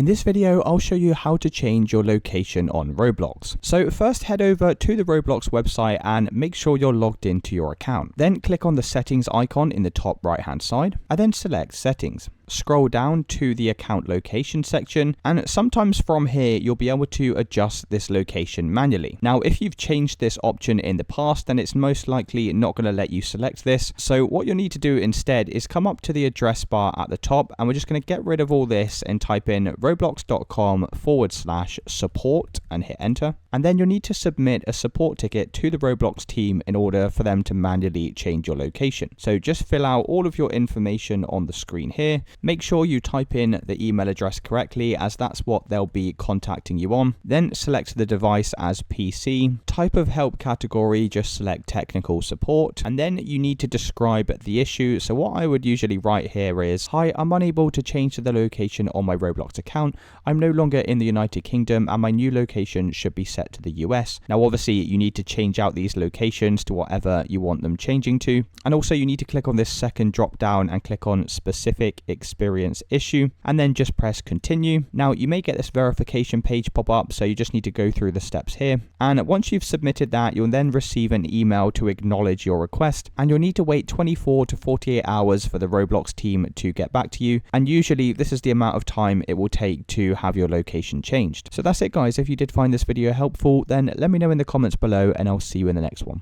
In this video, I'll show you how to change your location on Roblox. So first head over to the Roblox website and make sure you're logged into your account. Then click on the settings icon in the top right hand side and then select settings. Scroll down to the account location section, and sometimes from here you'll be able to adjust this location manually. Now if you've changed this option in the past, then it's most likely not going to let you select this. So what you'll need to do instead is come up to the address bar at the top, and we're just going to get rid of all this and type in roblox.com/support and hit enter. And then you'll need to submit a support ticket to the Roblox team in order for them to manually change your location. So just fill out all of your information on the screen here. Make sure you type in the email address correctly, as that's what they'll be contacting you on. Then select the device as PC. Type of help category, just select technical support. And then you need to describe the issue. So what I would usually write here is, "Hi, I'm unable to change the location on my Roblox account. I'm no longer in the United Kingdom and my new location should be set to the US. Now obviously you need to change out these locations to whatever you want them changing to. And also you need to click on this second drop down and click on specific experience issue and then just press continue. Now you may get this verification page pop up, so you just need to go through the steps here. And once you've submitted that, you'll then receive an email to acknowledge your request, and you'll need to wait 24 to 48 hours for the Roblox team to get back to you. And usually this is the amount of time it will take to have your location changed. So that's it guys. If you did find this video helpful, then let me know in the comments below and I'll see you in the next one.